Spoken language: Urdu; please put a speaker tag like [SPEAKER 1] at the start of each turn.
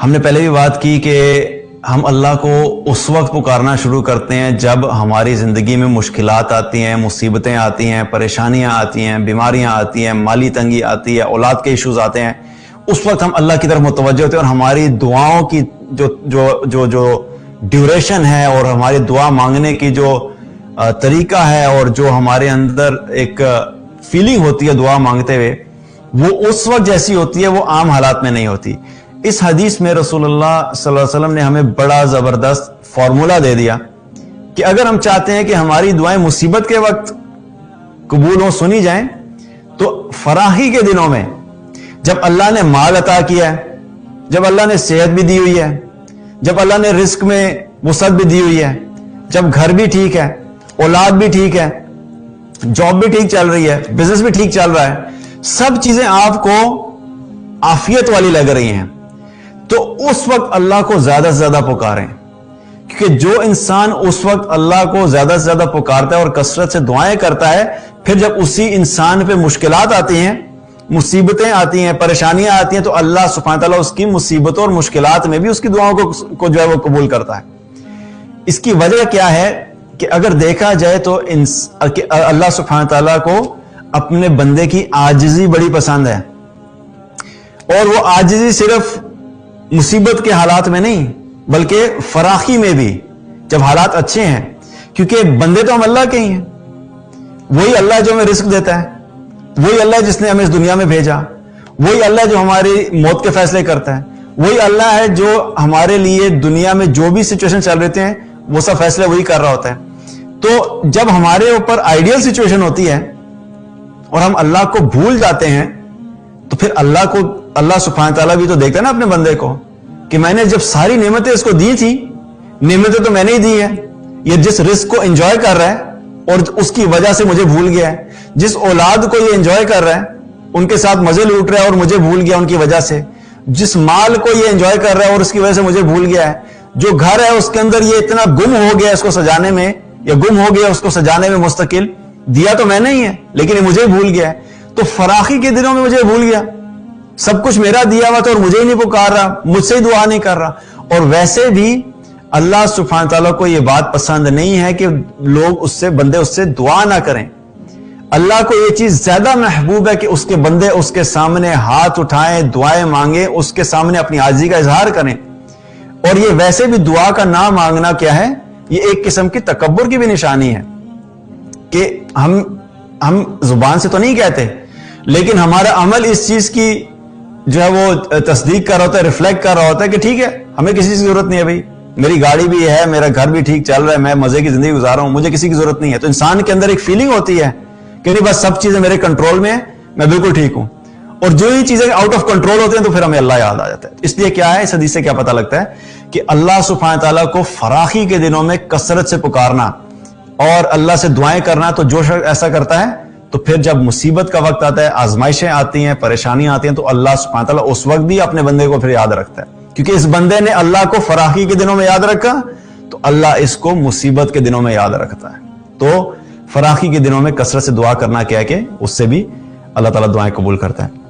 [SPEAKER 1] ہم نے پہلے بھی بات کی کہ ہم اللہ کو اس وقت پکارنا شروع کرتے ہیں جب ہماری زندگی میں مشکلات آتی ہیں، مصیبتیں آتی ہیں، پریشانیاں آتی ہیں، بیماریاں آتی ہیں، مالی تنگی آتی ہے، اولاد کے ایشوز آتے ہیں. اس وقت ہم اللہ کی طرف متوجہ ہوتے ہیں اور ہماری دعاؤں کی جو ڈیوریشن ہے اور ہماری دعا مانگنے کی جو طریقہ ہے اور جو ہمارے اندر ایک فیلنگ ہوتی ہے دعا مانگتے ہوئے، وہ اس وقت جیسی ہوتی ہے، وہ عام حالات میں نہیں ہوتی. اس حدیث میں رسول اللہ صلی اللہ علیہ وسلم نے ہمیں بڑا زبردست فارمولا دے دیا کہ اگر ہم چاہتے ہیں کہ ہماری دعائیں مصیبت کے وقت قبول ہوں، سنی جائیں، تو فراخی کے دنوں میں جب اللہ نے مال عطا کیا ہے، جب اللہ نے صحت بھی دی ہوئی ہے، جب اللہ نے رزق میں وسعت بھی دی ہوئی ہے، جب گھر بھی ٹھیک ہے، اولاد بھی ٹھیک ہے، جاب بھی ٹھیک چل رہی ہے، بزنس بھی ٹھیک چل رہا ہے، سب چیزیں آپ کو عافیت والی لگ رہی ہیں، تو اس وقت اللہ کو زیادہ سے زیادہ پکاریں. کیونکہ جو انسان اس وقت اللہ کو زیادہ سے زیادہ پکارتا ہے اور کثرت سے دعائیں کرتا ہے، پھر جب اسی انسان پہ مشکلات آتی ہیں، مصیبتیں آتی ہیں، پریشانیاں آتی ہیں، تو اللہ سبحانہ تعالیٰ اس کی مصیبتوں اور مشکلات میں بھی اس کی دعاؤں کو جو ہے وہ قبول کرتا ہے. اس کی وجہ کیا ہے کہ اگر دیکھا جائے تو اللہ سبحانہ تعالیٰ کو اپنے بندے کی عاجزی بڑی پسند ہے، اور وہ عاجزی صرف مصیبت کے حالات میں نہیں بلکہ فراخی میں بھی، جب حالات اچھے ہیں. کیونکہ بندے تو ہم اللہ کے ہی ہیں، وہی اللہ جو ہمیں رزق دیتا ہے، وہی اللہ جس نے ہمیں اس دنیا میں بھیجا، وہی اللہ جو ہماری موت کے فیصلے کرتا ہے، وہی اللہ ہے جو ہمارے لیے دنیا میں جو بھی سچویشن چل رہتے ہیں وہ سب فیصلے وہی کر رہا ہوتا ہے. تو جب ہمارے اوپر آئیڈیل سچویشن ہوتی ہے اور ہم اللہ کو بھول جاتے ہیں، تو پھر اللہ سبحانہ تعالیٰ بھی تو دیکھتا ہے نا اپنے بندے کو کہ میں نے جب ساری نعمتیں اس کو دی تھی، نعمتیں تو میں نے ہی دی ہیں، یہ جس رزق کو انجوائے کر رہا ہے اور اس کی وجہ سے مجھے بھول گیا ہے، جس اولاد کو یہ انجوائے کر رہا ہے، ان کے ساتھ مزے لوٹ رہا ہے اور مجھے بھول گیا ان کی وجہ سے، جس مال کو یہ انجوائے کر رہا ہے اور اس کی وجہ سے مجھے بھول گیا ہے، جو گھر ہے اس کے اندر یہ اتنا گم ہو گیا اس کو سجانے میں، یا گم ہو گیا اس کو سجانے میں مستقل، دیا تو میں نے ہی ہے لیکن یہ مجھے بھول گیا ہے. تو فراخی کے دنوں میں مجھے بھول گیا، سب کچھ میرا دیا ہوا تھا اور مجھے ہی نہیں پکار رہا، مجھ سے ہی دعا نہیں کر رہا. اور ویسے بھی اللہ سبحانہ تعالیٰ کو یہ بات پسند نہیں ہے کہ لوگ بندے اس سے دعا نہ کریں. اللہ کو یہ چیز زیادہ محبوب ہے کہ اس کے بندے اس کے سامنے ہاتھ اٹھائیں، دعائیں مانگیں، اس کے سامنے اپنی عاجزی کا اظہار کریں. اور یہ ویسے بھی دعا کا نہ مانگنا کیا ہے، یہ ایک قسم کی تکبر کی بھی نشانی ہے کہ ہم زبان سے تو نہیں کہتے لیکن ہمارا عمل اس چیز کی جو ہے وہ تصدیق کر رہا ہوتا ہے، ریفلیکٹ کر رہا ہوتا ہے کہ ٹھیک ہے، ہمیں کسی کی ضرورت نہیں ہے، بھائی میری گاڑی بھی ہے، میرا گھر بھی ٹھیک چل رہا ہے، میں مزے کی زندگی گزار رہا ہوں، مجھے کسی کی ضرورت نہیں ہے. تو انسان کے اندر ایک فیلنگ ہوتی ہے کہ نہیں، بس سب چیزیں میرے کنٹرول میں ہیں، میں بالکل ٹھیک ہوں. اور جو ہی چیزیں آؤٹ آف کنٹرول ہوتے ہیں تو پھر ہمیں اللہ یاد آ جاتا ہے. اس لیے کیا ہے، اس حدیث سے کیا پتہ لگتا ہے کہ اللہ سبحانہ تعالیٰ کو فراخی کے دنوں میں کثرت سے پکارنا اور اللہ سے دعائیں کرنا، تو جو شخص ایسا کرتا ہے تو پھر جب مصیبت کا وقت آتا ہے، آزمائشیں آتی ہیں، پریشانیاں آتی ہیں، تو اللہ سبحانہ تعالیٰ اس وقت بھی اپنے بندے کو پھر یاد رکھتا ہے. کیونکہ اس بندے نے اللہ کو فراخی کے دنوں میں یاد رکھا تو اللہ اس کو مصیبت کے دنوں میں یاد رکھتا ہے. تو فراخی کے دنوں میں کثرت سے دعا کرنا کیا ہے کہ اس سے بھی اللہ تعالیٰ دعائیں قبول کرتا ہے.